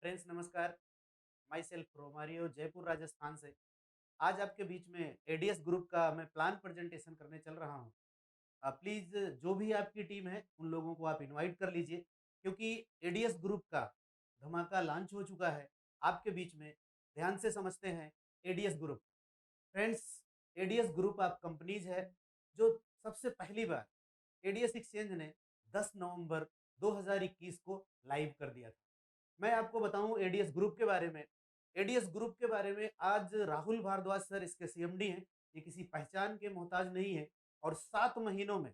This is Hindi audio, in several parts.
फ्रेंड्स नमस्कार। My self Romario Jaipur Rajasthan से। आज आपके बीच में एडीएस ग्रुप का मैं प्लान प्रेजेंटेशन करने चल रहा हूँ। प्लीज़ जो भी आपकी टीम है उन लोगों को आप इनवाइट कर लीजिए, क्योंकि एडीएस ग्रुप का धमाका लॉन्च हो चुका है आपके बीच में। ध्यान से समझते हैं ADS group. Friends, ADS group of companies है जो सबसे पहली बार एडीएस एक्सचेंज ने 10 नवंबर 2021 को लाइव कर दिया था। मैं आपको बताऊं एडीएस ग्रुप के बारे में। एडीएस ग्रुप के बारे में आज राहुल भारद्वाज सर इसके सीएमडी हैं। ये किसी पहचान के मोहताज नहीं है। और 7 महीनों में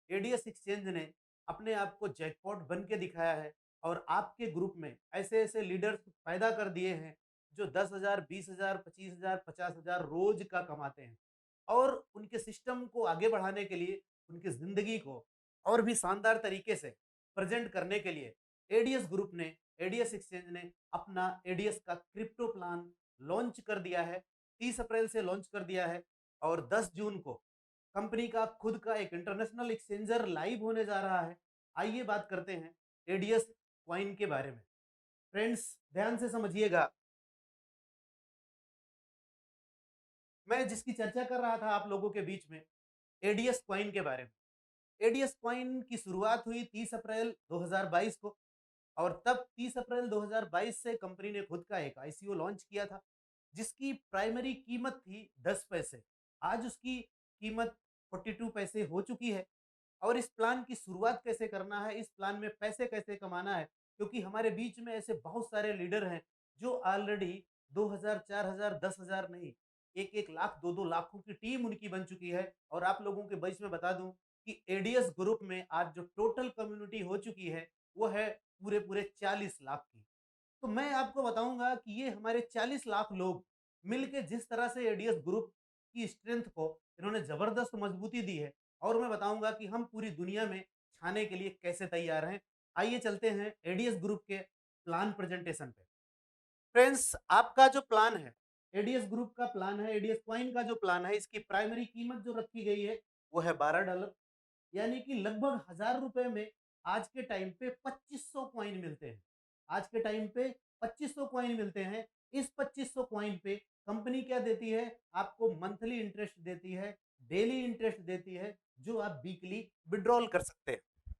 एडीएस एक्सचेंज ने अपने आप को जैकपॉट बन के दिखाया है। और आपके ग्रुप में ऐसे ऐसे लीडर्स पैदा कर दिए हैं जो 10,000, 20,000, 25,000, 50,000 रोज का कमाते हैं। और उनके सिस्टम को आगे बढ़ाने के लिए, उनकी जिंदगी को और भी शानदार तरीके से प्रेजेंट करने के लिए एडीएस ग्रुप ने, एडीएस एक्सचेंज ने अपना एडीएस का क्रिप्टो प्लान लॉन्च कर दिया है। 30 अप्रैल से लॉन्च कर दिया है और 10 जून को कंपनी का खुद का एक इंटरनेशनल एक्सचेंजर लाइव होने जा रहा है। आइए बात करते हैं एडीएस क्वाइन के बारे में। फ्रेंड्स, ध्यान से समझिएगा। मैं जिसकी चर्चा कर रहा था आप लोगों के बीच में, एडीएस क्वाइन के बारे में। एडीएस क्वाइन की शुरुआत हुई 30 अप्रैल 2022 को। और तब 30 अप्रैल 2022 से कंपनी ने खुद का एक आईसीओ लॉन्च किया था, जिसकी प्राइमरी कीमत थी 10 पैसे। आज उसकी कीमत 42 पैसे हो चुकी है। और इस प्लान की शुरुआत कैसे करना है, इस प्लान में पैसे कैसे कमाना है, क्योंकि हमारे बीच में ऐसे बहुत सारे लीडर हैं जो ऑलरेडी 2000, 4000, 10,000 नहीं, 1-1 लाख, 2-2 लाखों की टीम उनकी बन चुकी है। और आप लोगों के बीच में बता दूं कि एडीएस ग्रुप में आज जो टोटल कम्युनिटी हो चुकी है वो है पूरे पूरे 40 लाख की। तो मैं आपको बताऊंगा कि ये हमारे 40 लाख लोग मिलके जिस तरह से एडीएस ग्रुप की स्ट्रेंथ को इन्होंने जबरदस्त मजबूती दी है, और मैं बताऊंगा कि हम पूरी दुनिया में छाने के लिए कैसे तैयार हैं। आइए चलते हैं एडीएस ग्रुप के प्लान प्रेजेंटेशन पे। फ्रेंड्स, आपका जो प्लान है, एडीएस ग्रुप का प्लान है, एडीएस क्वाइन का जो प्लान है, इसकी प्राइमरी कीमत जो रखी गई है वो है $12। यानी कि लगभग 1000 रुपए में आज के टाइम पे 2500 क्वाइन मिलते हैं। आज के टाइम पे 2500 क्वाइन मिलते हैं। इस 2500 क्वाइन पे कंपनी क्या देती है? आपको मंथली इंटरेस्ट देती है, डेली इंटरेस्ट देती है, जो आप वीकली विड्रॉल कर सकते हैं।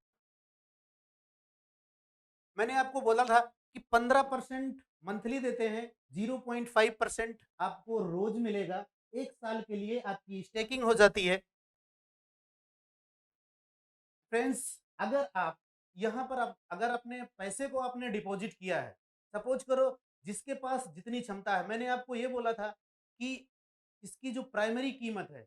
मैंने आपको बोला था कि 15% मंथली देते हैं, 0.5% आपको रोज मिलेगा। 1 साल के लिए आपकी स्टेकिंग हो जाती है। फ्रेंड्स, अगर आप यहाँ पर अगर अपने पैसे को आपने डिपॉजिट किया है, सपोज करो जिसके पास जितनी क्षमता है, मैंने आपको ये बोला था कि इसकी जो प्राइमरी कीमत है,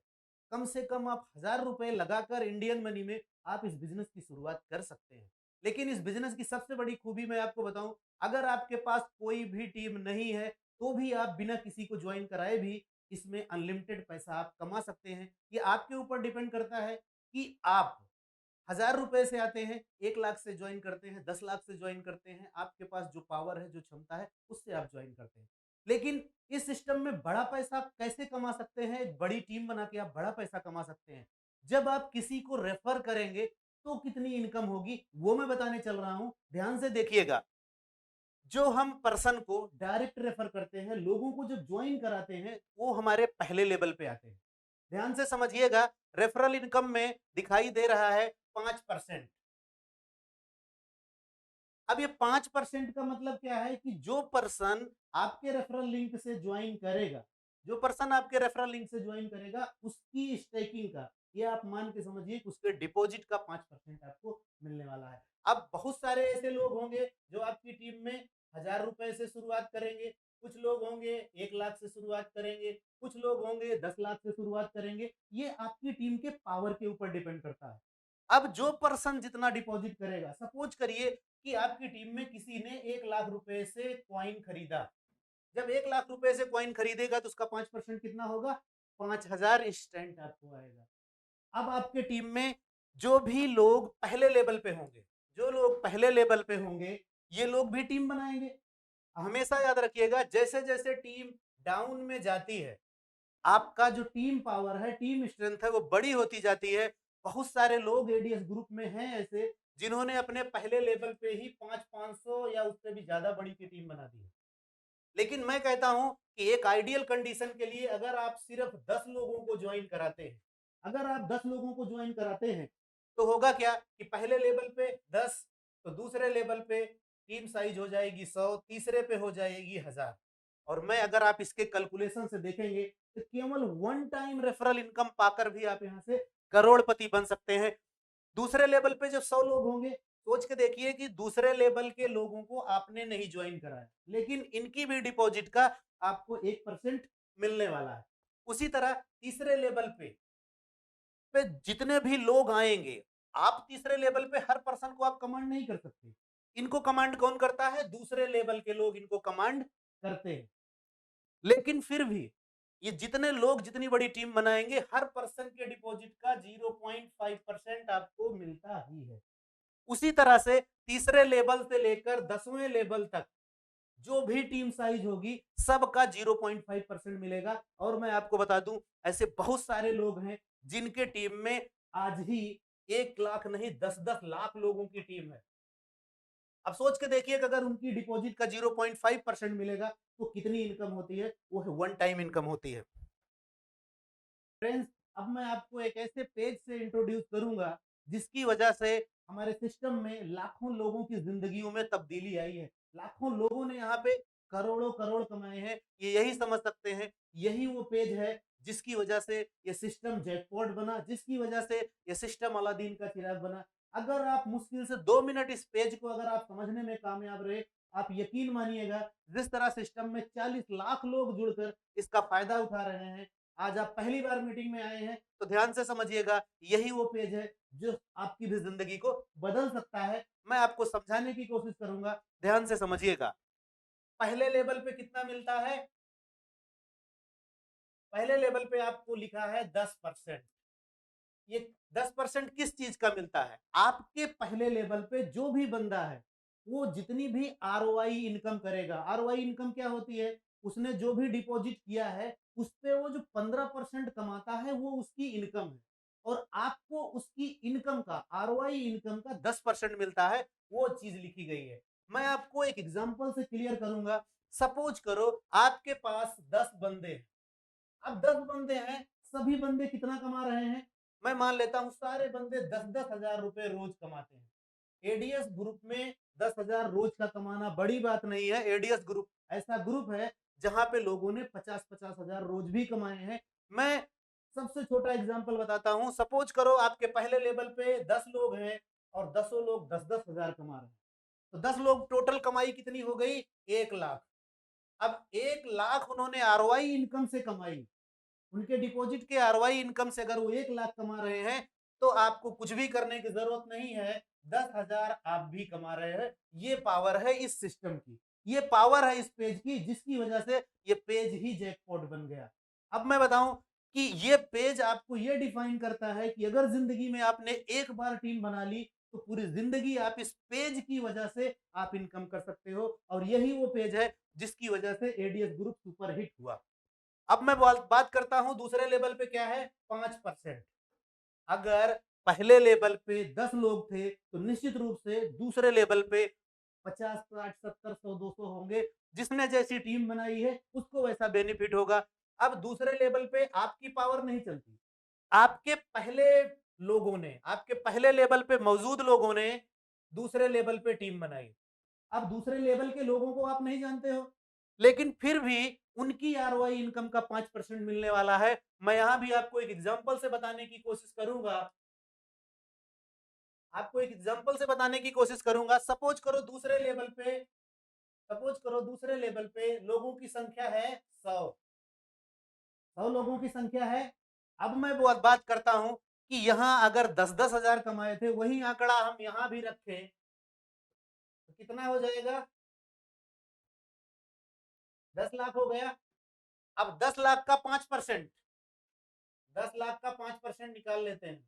कम से कम आप 1000 रुपए लगाकर इंडियन मनी में आप इस बिजनेस की शुरुआत कर सकते हैं। लेकिन इस बिजनेस की सबसे बड़ी खूबी मैं आपको बताऊं, अगर आपके पास कोई भी टीम नहीं है तो भी आप बिना किसी को ज्वाइन कराए भी इसमें अनलिमिटेड पैसा आप कमा सकते हैं। ये आपके ऊपर डिपेंड करता है कि आप 1000 रुपए से आते हैं, 1 लाख से ज्वाइन करते हैं, 10 लाख से ज्वाइन करते हैं। आपके पास जो पावर है, जो क्षमता है, उससे आप ज्वाइन करते हैं। लेकिन इस सिस्टम में बड़ा पैसा कैसे कमा सकते हैं? एक बड़ी टीम बना के आप बड़ा पैसा कमा सकते हैं। जब आप किसी को रेफर करेंगे तो कितनी इनकम होगी वो मैं बताने चल रहा हूं। ध्यान से देखिएगा। जो हम पर्सन को डायरेक्ट रेफर करते हैं, लोगों को जब ज्वाइन कराते हैं, वो हमारे पहले लेवल पे आते हैं। ध्यान से समझिएगा। रेफरल इनकम में दिखाई दे रहा है 5%। अब ये 5% का मतलब क्या है कि जो पर्सन आपके रेफरल लिंक से ज्वाइन करेगा, जो पर्सन आपके रेफरल लिंक से ज्वाइन करेगा, उसकी स्टेकिंग का, ये आप मान के समझिए कि उसके डिपॉजिट का 5% आपको मिलने वाला है। अब बहुत सारे ऐसे लोग होंगे जो आपकी टीम में 1000 रुपए से शुरुआत करेंगे, कुछ लोग होंगे 1 लाख से शुरुआत करेंगे, कुछ लोग होंगे 10 लाख से शुरुआत करेंगे। ये आपकी टीम के पावर के ऊपर डिपेंड करता है। अब जो पर्सन जितना डिपॉजिट करेगा, सपोज करिए कि आपकी टीम में किसी ने 1 लाख रुपए से क्वाइन खरीदा। जब 1 लाख रुपए से क्वाइन खरीदेगा तो उसका 5% कितना होगा? 5000 इंस्टेंट आपको आएगा। अब आपके टीम में जो भी लोग पहले लेवल पे होंगे, जो लोग पहले लेवल पे होंगे, ये लोग भी टीम बनाएंगे। हमेशा याद रखिएगा, जैसे जैसे टीम डाउन में जाती है, आपका जो टीम पावर है, टीम स्ट्रेंथ है, वो बड़ी होती जाती है। बहुत सारे लोग एडीएस ग्रुप में हैं ऐसे जिन्होंने अपने पहले लेवल पे ही 500 या उससे भी ज्यादा बड़ी की टीम बना दी है। लेकिन मैं कहता हूं कि एक आइडियल कंडीशन के लिए अगर आप सिर्फ 10 लोगों को ज्वाइन कराते हैं, अगर आप 10 लोगों को ज्वाइन कराते हैं, तो होगा क्या कि पहले लेवल पे 10, तो दूसरे लेवल पे टीम साइज हो जाएगी 100, तीसरे पे हो जाएगी 1000। और मैं अगर आप इसके कैलकुलेशन से देखेंगे तो केवल वन टाइम रेफरल इनकम पाकर भी आप यहाँ से करोड़पति बन सकते हैं। दूसरे लेवल पे जब 100 लोग होंगे, सोच के देखिए कि दूसरे लेवल के लोगों को आपने नहीं ज्वाइन कराया, लेकिन इनकी भी डिपॉजिट का आपको 1% मिलने वाला है। उसी तरह तीसरे लेवल पे जितने भी लोग आएंगे, आप तीसरे लेवल पे हर पर्सन को आप कमांड नहीं कर सकते। इनको कमांड कौन करता है? दूसरे लेवल के लोग इनको कमांड करते हैं। लेकिन फिर भी ये जितने लोग जितनी बड़ी टीम बनाएंगे, हर पर्सन के डिपॉजिट का 0.5% आपको मिलता ही है। उसी तरह से तीसरे लेवल से लेकर 10वें लेवल तक जो भी टीम साइज होगी, सबका 0.5% मिलेगा। और मैं आपको बता दूं, ऐसे बहुत सारे लोग हैं जिनके टीम में आज ही 1 लाख नहीं 10-10 लाख लोगों की टीम है। अब सोच के देखिए कि अगर उनकी डिपॉजिट का 0.5% मिलेगा तो कितनी इनकम होती है? वो वन टाइम इनकम होती है। फ्रेंड्स, अब मैं आपको एक ऐसे पेज से इंट्रोड्यूस करूंगा जिसकी वजह से हमारे सिस्टम में लाखों लोगों की जिंदगियों में तब्दीली आई है। लाखों लोगों ने यहाँ पे करोड़ों करोड़ कमाए हैं। ये यही समझ सकते हैं, यही वो पेज है जिसकी वजह से ये सिस्टम जैकपॉट बना, जिसकी वजह से ये सिस्टम अलादीन का चिराग बना। अगर आप मुश्किल से 2 मिनट इस पेज को अगर आप समझने में कामयाब रहे, आप यकीन मानिएगा जिस तरह सिस्टम में 40 लाख लोग जुड़कर इसका फायदा उठा रहे हैं। आज आप पहली बार मीटिंग में आए हैं तो ध्यान से समझिएगा, यही वो पेज है जो आपकी भी जिंदगी को बदल सकता है। मैं आपको समझाने की कोशिश करूंगा, ध्यान से समझिएगा। पहले लेवल पे कितना मिलता है? पहले लेवल पे आपको लिखा है 10%। ये 10% किस चीज का मिलता है? आपके पहले लेवल पे जो भी बंदा है वो जितनी भी आरओआई इनकम करेगा। आरओआई इनकम क्या होती है? उसने जो भी डिपॉजिट किया है उस पे वो जो 15% कमाता है वो उसकी इनकम है। और आपको उसकी इनकम का, आरओआई इनकम का 10% मिलता है। वो चीज लिखी गई है। मैं आपको एक एग्जांपल से क्लियर करूंगा। सपोज करो आपके पास 10 बंदे हैं। अब 10 बंदे हैं, सभी बंदे कितना कमा रहे हैं? मैं मान लेता हूं सारे बंदे 10-10 हजार रुपए रोज कमाते हैं। एडीएस ग्रुप में 10 हजार रोज का कमाना बड़ी बात नहीं है। एडीएस ग्रुप ऐसा ग्रुप है जहां पे लोगों ने 50-50 हजार रोज भी कमाए हैं। मैं सबसे छोटा एग्जांपल बताता हूं। सपोज करो आपके पहले लेवल पे 10 लोग हैं और 10 लोग 10-10 हजार कमा रहे हैं, तो 10 लोग टोटल कमाई कितनी हो गई? 1 लाख। अब 1 लाख उन्होंने आरओआई इनकम से कमाई। उनके डिपॉजिट के आरवाई इनकम से अगर वो 1 लाख कमा रहे हैं तो आपको कुछ भी करने की जरूरत नहीं है। 10 हजार आप भी कमा रहे हैं। ये पावर है इस सिस्टम की, ये पावर है इस पेज की, जिसकी वजह से ये पेज ही जैकपॉट बन गया। अब मैं बताऊं कि ये पेज आपको ये डिफाइन करता है कि अगर जिंदगी में आपने एक बार टीम बना ली तो पूरी जिंदगी आप इस पेज की वजह से आप इनकम कर सकते हो। और यही वो पेज है जिसकी वजह से एडीएस ग्रुप सुपरहिट हुआ। अब मैं बात करता हूं दूसरे लेवल पे क्या है? 5%। अगर पहले लेवल पे 10 लोग थे तो निश्चित रूप से दूसरे लेवल पे 50, 60, 70, 100, 200 होंगे। जिसने जैसी टीम बनाई है उसको वैसा बेनिफिट होगा। अब दूसरे लेवल पे आपकी पावर नहीं चलती। आपके पहले लोगों ने, आपके पहले लेवल पे मौजूद लोगों ने दूसरे लेवल पे टीम बनाई। अब दूसरे लेवल के लोगों को आप नहीं जानते हो, लेकिन फिर भी उनकी आरओआई इनकम का 5% मिलने वाला है। मैं यहां भी आपको एक एग्जांपल से बताने की कोशिश करूंगा। आपको एक एग्जांपल से बताने की कोशिश करूंगा। सपोज करो दूसरे लेवल पे लोगों की संख्या है 100। 100 लोगों की संख्या है। अब मैं वो बात करता हूं कि यहां अगर 10-10 हजार कमाए थे, वही आंकड़ा हम यहां भी रखें तो कितना हो जाएगा? 10 लाख हो गया। अब 10 लाख का 5%, 10 लाख का 5% निकाल लेते हैं।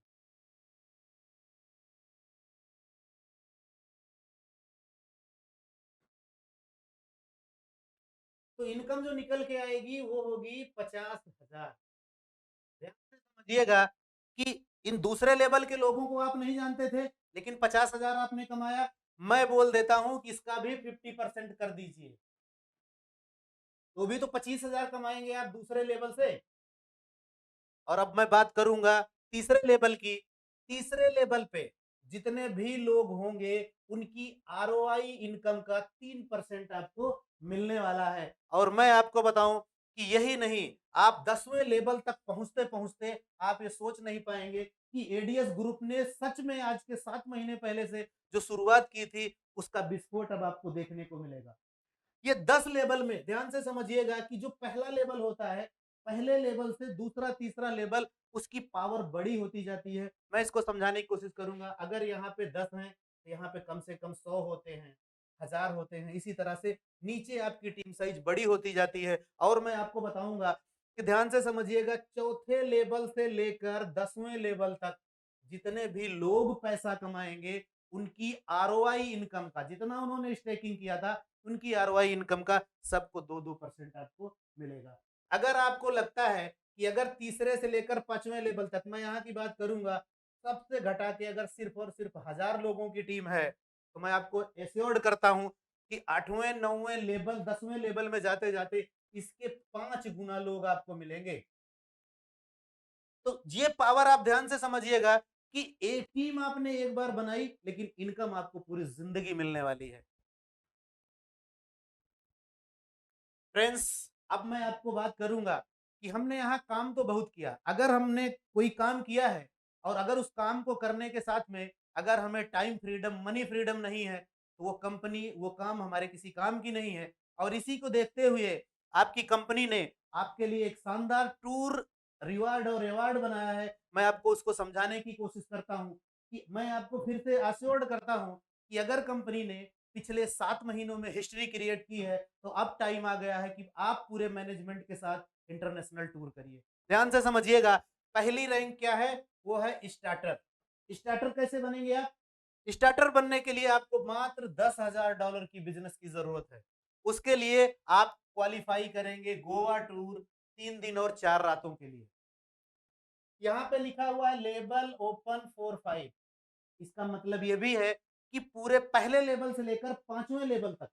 तो इनकम जो निकल के आएगी वो होगी 50 हजार। ध्यान से समझिएगा कि इन दूसरे लेवल के लोगों को आप नहीं जानते थे, लेकिन 50,000 आपने कमाया, मैं बोल देता हूं कि इसका भी 50% कर दीजिए, तो भी तो 25,000 कमाएंगे आप दूसरे लेवल से। और अब मैं बात करूंगा तीसरे लेवल की। तीसरे लेवल पे जितने भी लोग होंगे उनकी आरओआई इनकम का 3% आपको मिलने वाला है। और मैं आपको बताऊं कि यही नहीं, आप 10वें लेवल तक पहुंचते पहुंचते आप ये सोच नहीं पाएंगे कि एडीएस ग्रुप ने सच में आज के 7 महीने पहले से जो शुरुआत की थी उसका विस्फोट अब आपको देखने को मिलेगा। ये 10 लेवल में ध्यान से समझिएगा कि जो पहला लेवल होता है, पहले लेवल से दूसरा तीसरा लेवल उसकी पावर बड़ी होती जाती है। मैं इसको समझाने की कोशिश करूंगा। अगर यहाँ पे 10 हैं तो यहाँ पे कम से कम 100 होते हैं, 1000 होते हैं। इसी तरह से नीचे आपकी टीम साइज बड़ी होती जाती है। और मैं आपको बताऊंगा कि ध्यान से समझिएगा, चौथे लेवल से लेकर 10वें लेवल तक जितने भी लोग पैसा कमाएंगे उनकी आरओआई इनकम का, जितना उन्होंने स्टेकिंग किया था उनकी आरओआई इनकम का सबको 2-2% आपको मिलेगा। अगर आपको लगता है कि अगर तीसरे से लेकर 5वें लेवल तक, मैं यहाँ की बात करूंगा, सबसे घटा के अगर सिर्फ और सिर्फ 1000 लोगों की टीम है, तो मैं आपको एश्योर्ड करता हूं कि 8वें 9वें लेवल 10वें लेवल में जाते जाते इसके 5 गुना लोग आपको मिलेंगे। तो ये पावर आप ध्यान से समझिएगा कि एक टीम आपने एक बार बनाई लेकिन इनकम आपको पूरी जिंदगी मिलने वाली है। फ्रेंड्स, अब मैं आपको बात करूंगा कि हमने यहाँ काम तो बहुत किया। अगर हमने कोई काम किया है और अगर उस काम को करने के साथ में अगर हमें टाइम फ्रीडम, मनी फ्रीडम नहीं है, तो वो कंपनी, वो काम हमारे किसी काम की नहीं है। और इसी को देखते हुए आपकी कंपनी ने आपके लिए एक शानदार टूर रिवार्ड और रिवार्ड बनाया है। मैं आपको उसको समझाने की कोशिश करता हूँ कि मैं आपको फिर से अश्योर्ड करता हूँ कि अगर कंपनी ने पिछले 7 महीनों में हिस्ट्री क्रिएट की है, तो अब टाइम आ गया है कि आप पूरे मैनेजमेंट के साथ इंटरनेशनल टूर करिए। ध्यान से समझिएगा, पहली रैंक क्या है? वो है स्टार्टर। स्टार्टर कैसे बनेंगे आप? स्टार्टर बनने के लिए आपको मात्र $10,000 की बिजनेस की जरूरत है। उसके लिए आप क्वालिफाई करेंगे गोवा टूर 3 दिन और 4 रातों के लिए। यहाँ पे लिखा हुआ है लेवल ओपन फॉर 5। इसका मतलब ये भी है कि पूरे पहले लेवल से लेकर 5वें लेवल तक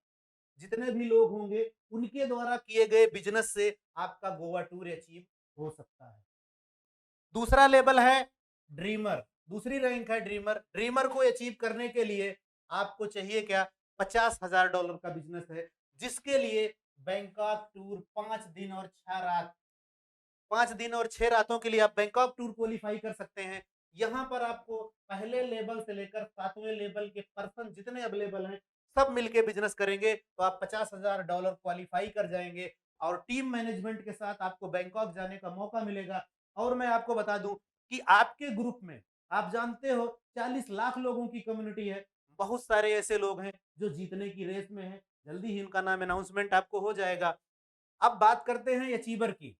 जितने भी लोग होंगे उनके द्वारा किए गए बिजनेस से आपका गोवा टूर अचीव हो सकता है। दूसरा लेवल है ड्रीमर। दूसरी रैंक है ड्रीमर। ड्रीमर को अचीव करने के लिए आपको चाहिए क्या? $50,000 का बिजनेस है, जिसके लिए बैंकॉक टूर 5 दिन और 6 रात, 5 दिन और 6 रातों के लिए आप बैंकॉक टूर क्वालिफाई कर सकते हैं। यहाँ पर आपको पहले लेवल से लेकर 7वें लेवल के पर्सन जितने अवेलेबल हैं सब मिलके बिजनेस करेंगे तो आप $50,000 क्वालिफाई कर जाएंगे और टीम मैनेजमेंट के साथ आपको बैंकॉक जाने का मौका मिलेगा। और मैं आपको बता दूं कि आपके ग्रुप में, आप जानते हो, 40 लाख लोगों की कम्युनिटी है। बहुत सारे ऐसे लोग हैं जो जीतने की रेस में हैं। जल्दी ही उनका नाम अनाउंसमेंट आपको हो जाएगा। अब बात करते हैं अचीवर की।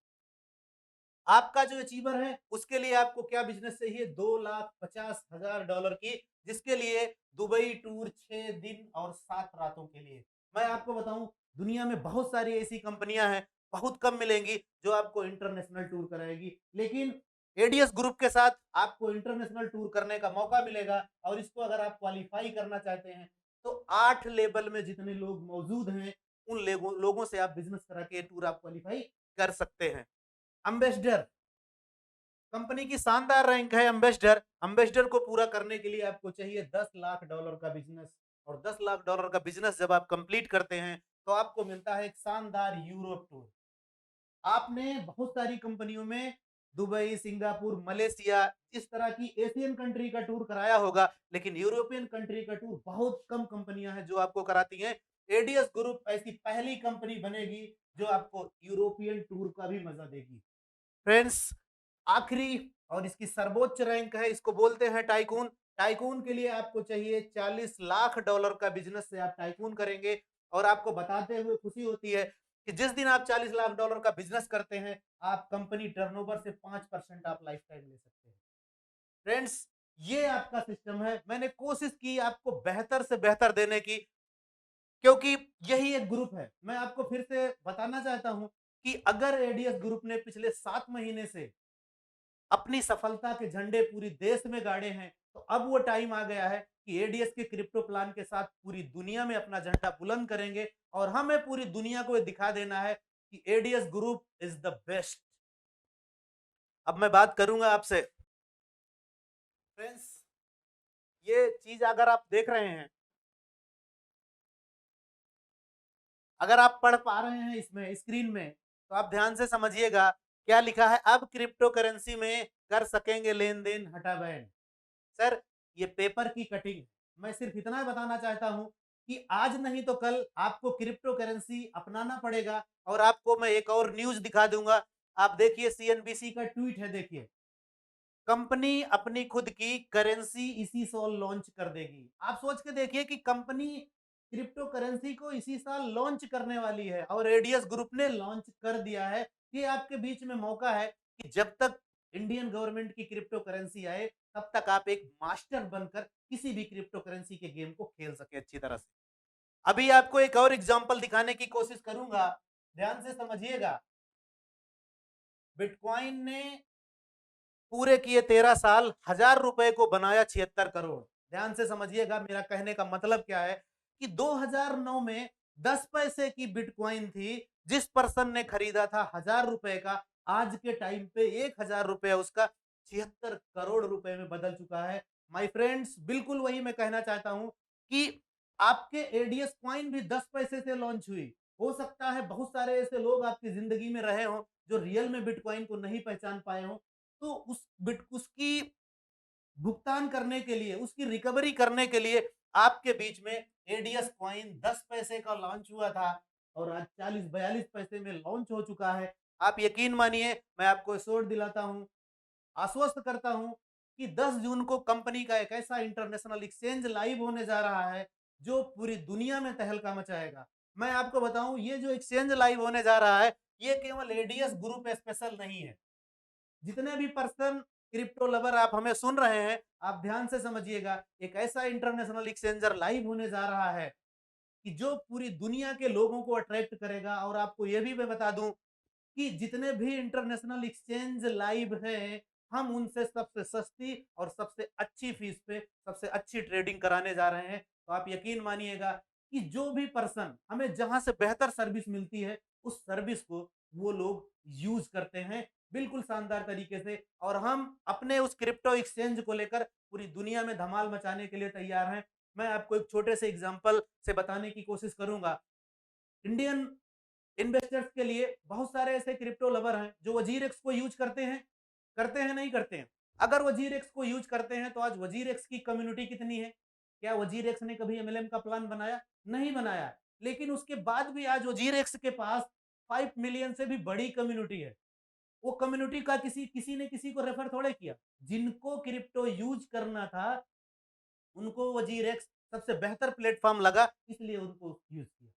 आपका जो अचीवर है उसके लिए आपको क्या बिजनेस चाहिए? $2,50,000 की, जिसके लिए दुबई टूर 6 दिन और 7 रातों के लिए। मैं आपको बताऊं, दुनिया में बहुत सारी ऐसी कंपनियां हैं, बहुत कम मिलेंगी जो आपको इंटरनेशनल टूर कराएगी, लेकिन एडीएस ग्रुप के साथ आपको इंटरनेशनल टूर करने का मौका मिलेगा। और इसको अगर आप क्वालिफाई करना चाहते हैं तो 8 लेवल में जितने लोग मौजूद हैं उन लोगों से आप बिजनेस करा के टूर आप क्वालिफाई कर सकते हैं। एम्बेसडर कंपनी की शानदार रैंक है एम्बेसडर। एम्बेसडर को पूरा करने के लिए आपको चाहिए $10 लाख का बिजनेस। और $10 लाख का बिजनेस जब आप कंप्लीट करते हैं तो आपको मिलता है एक शानदार यूरोप टूर। आपने बहुत सारी कंपनियों में दुबई, सिंगापुर, मलेशिया, इस तरह की एशियन कंट्री का टूर कराया होगा, लेकिन यूरोपियन कंट्री का टूर बहुत कम कंपनियां हैं जो आपको कराती हैं। एडीएस ग्रुप ऐसी पहली कंपनी बनेगी जो आपको यूरोपियन टूर का भी मजा देगी। फ्रेंड्स, आखिरी और इसकी सर्वोच्च रैंक है, इसको बोलते हैं टाइकून। टाइकून के लिए आपको चाहिए $40 लाख का बिजनेस से आप टाइकून करेंगे। और आपको बताते हुए खुशी होती है कि जिस दिन आप $40 लाख का बिजनेस करते हैं आप कंपनी टर्नओवर से 5% आप लाइफ टाइम ले सकते हैं। फ्रेंड्स, ये आपका सिस्टम है। मैंने कोशिश की आपको बेहतर से बेहतर देने की, क्योंकि यही एक ग्रुप है। मैं आपको फिर से बताना चाहता हूं कि अगर एडीएस ग्रुप ने पिछले 7 महीने से अपनी सफलता के झंडे पूरी देश में गाड़े हैं तो अब वो टाइम आ गया है कि एडीएस के क्रिप्टो प्लान के साथ पूरी दुनिया में अपना झंडा बुलंद करेंगे और हमें पूरी दुनिया को ये दिखा देना है कि ADS group is the best. अब मैं बात करूंगा आपसे फ्रेंड्स, ये चीज अगर आप देख रहे हैं, अगर आप पढ़ पा रहे हैं इसमें स्क्रीन में, तो आप ध्यान से समझिएगा क्या लिखा है। अब क्रिप्टो करेंसी में कर सकेंगे लेन देन, हटा बैन। सर ये पेपर की कटिंग, मैं सिर्फ इतना बताना चाहता हूं कि आज नहीं तो कल आपको क्रिप्टो करेंसी अपनाना पड़ेगा। और आपको मैं एक और न्यूज दिखा दूंगा, आप देखिए सीएनबीसी का ट्वीट है, देखिए कंपनी अपनी खुद की करेंसी इसी साल लॉन्च कर देगी। आप सोच के देखिए कि कंपनी क्रिप्टो करेंसी को इसी साल लॉन्च करने वाली है और एडीएस ग्रुप ने लॉन्च कर दिया है। ये आपके बीच में मौका है कि जब तक इंडियन गवर्नमेंट की क्रिप्टो करेंसी आए तब तक आप एक मास्टर बनकर किसी भी क्रिप्टो करेंसी के गेम को खेल सके अच्छी तरह से। अभी आपको एक और एग्जांपल दिखाने की कोशिश करूंगा, ध्यान से समझिएगा। बिटकॉइन ने पूरे किए 13 साल, 1000 रुपए को बनाया 76 करोड़। ध्यान से समझिएगा मेरा कहने का मतलब क्या है कि 2009 में 10 पैसे की बिटकॉइन थी, जिस पर्सन ने खरीदा था 1000 रुपए का, आज के टाइम पे 1000 रुपए उसका 76 करोड़ रुपए में बदल चुका है। माय फ्रेंड्स, बिल्कुल वही मैं कहना चाहता हूं कि आपके एडीएस कॉइन भी 10 पैसे से लॉन्च हुई। हो सकता है बहुत सारे ऐसे लोग आपकी जिंदगी में रहे हों जो रियल में बिटकॉइन को नहीं पहचान पाए हों, तो उसकी भुगतान करने के लिए, उसकी रिकवरी करने के लिए आपके बीच में एडीएस कॉइन 10 पैसे का लॉन्च हुआ था और आज 40-42 पैसे में लॉन्च हो चुका है। आप यकीन मानिए, मैं आपको एश्योर दिलाता हूं, आश्वस्त करता हूं कि 10 जून को कंपनी का एक ऐसा इंटरनेशनल एक्सचेंज लाइव होने जा रहा है जो पूरी दुनिया में तहलका मचाएगा। मैं आपको बताऊं, ये जो एक्सचेंज लाइव होने जा रहा है, ये केवल एडीएस ग्रुप स्पेशल नहीं है। जितने भी पर्सन क्रिप्टो लवर आप हमें सुन रहे हैं, आप ध्यान से समझिएगा, एक ऐसा इंटरनेशनल एक्सचेंजर लाइव होने जा रहा है कि जो पूरी दुनिया के लोगों को अट्रैक्ट करेगा। और आपको यह भी मैं बता दूं कि जितने भी इंटरनेशनल एक्सचेंज लाइव हैं, हम उनसे सबसे सस्ती और सबसे अच्छी फीस पे सबसे अच्छी ट्रेडिंग कराने जा रहे हैं। तो आप यकीन मानिएगा कि जो भी पर्सन हमें जहां से बेहतर सर्विस मिलती है, उस सर्विस को वो लोग यूज करते हैं बिल्कुल शानदार तरीके से। और हम अपने उस क्रिप्टो एक्सचेंज को लेकर पूरी दुनिया में धमाल मचाने के लिए तैयार हैं। मैं आपको एक छोटे से एग्जांपल से बताने की कोशिश करूंगा। इंडियन इन्वेस्टर्स के लिए बहुत सारे ऐसे क्रिप्टो लवर हैं जो वजीर एक्स को यूज करते हैं नहीं करते हैं। अगर वजीर एक्स को यूज करते हैं तो आज वजीर एक्स की कम्युनिटी कितनी है? क्या वजीर एक्स ने कभी एमएलएम का प्लान बनाया? नहीं बनाया। लेकिन उसके बाद भी आज वजीर एक्स के पास 5 मिलियन से भी बड़ी कम्युनिटी है। वो कम्युनिटी का किसी किसी ने किसी को रेफर थोड़े किया। जिनको क्रिप्टो यूज करना था, उनको वजीर एक्स सबसे बेहतर प्लेटफॉर्म लगा, इसलिए उनको यूज किया।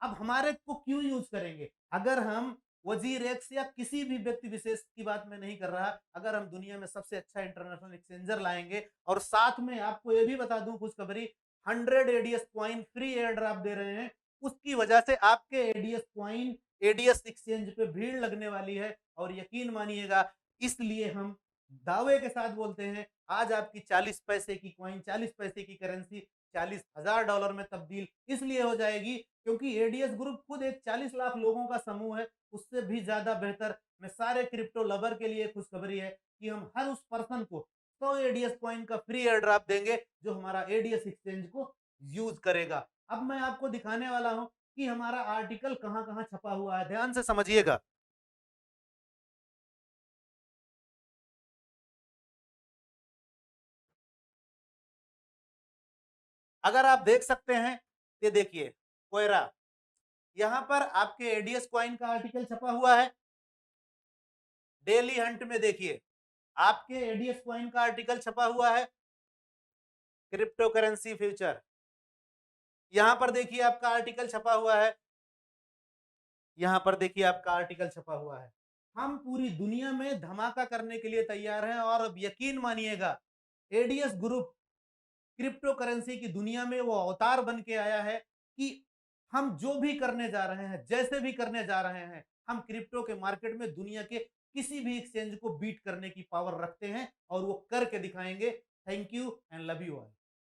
अब हमारे को क्यों यूज करेंगे? अगर हम वजीर एक्स या किसी भी व्यक्ति विशेष की बात में नहीं कर रहा, अगर हम दुनिया में सबसे अच्छा इंटरनेशनल एक्सचेंजर लाएंगे और साथ में आपको यह भी बता दूं खुशखबरी, 100 ADS coin free air drop दे रहे हैं। उसकी वजह से आपके एडीएस क्वाइन एडीएस एक्सचेंज पे भीड़ लगने वाली है। और यकीन मानिएगा, इसलिए हम दावे के साथ बोलते हैं, आज आपकी 40 पैसे की क्वाइन, 40 पैसे की करेंसी $40,000 में तब्दील इसलिए हो जाएगी क्योंकि एडीएस ग्रुप खुद एक 40 लाख लोगों का समूह है। उससे भी ज्यादा बेहतर मैं सारे क्रिप्टो लवर के लिए खुशखबरी है कि हम हर उस पर्सन को 100 एडीएस कॉइन का फ्री एयर ड्रॉप देंगे जो हमारा एडीएस एक्सचेंज को यूज करेगा। अब मैं आपको दिखाने वाला हूं कि हमारा आर्टिकल कहां कहां छपा हुआ है, ध्यान से समझिएगा। अगर आप देख सकते हैं, ये देखिए कोयरा, यहां पर आपके एडीएस कॉइन का आर्टिकल छपा हुआ है। डेली हंट में देखिए आपके एडीएस कॉइन का आर्टिकल छपा हुआ है। क्रिप्टो करेंसी फ्यूचर, यहां पर देखिए आपका आर्टिकल छपा हुआ है। यहां पर देखिए आपका आर्टिकल छपा हुआ है। हम पूरी दुनिया में धमाका करने के लिए तैयार हैं। और अब यकीन मानिएगा, एडीएस ग्रुप क्रिप्टो करेंसी की दुनिया में वो अवतार बन के आया है कि हम जो भी करने जा रहे हैं, जैसे भी करने जा रहे हैं, हम क्रिप्टो के मार्केट में दुनिया के किसी भी एक्सचेंज को बीट करने की पावर रखते हैं और वो करके दिखाएंगे। Thank you and love you all.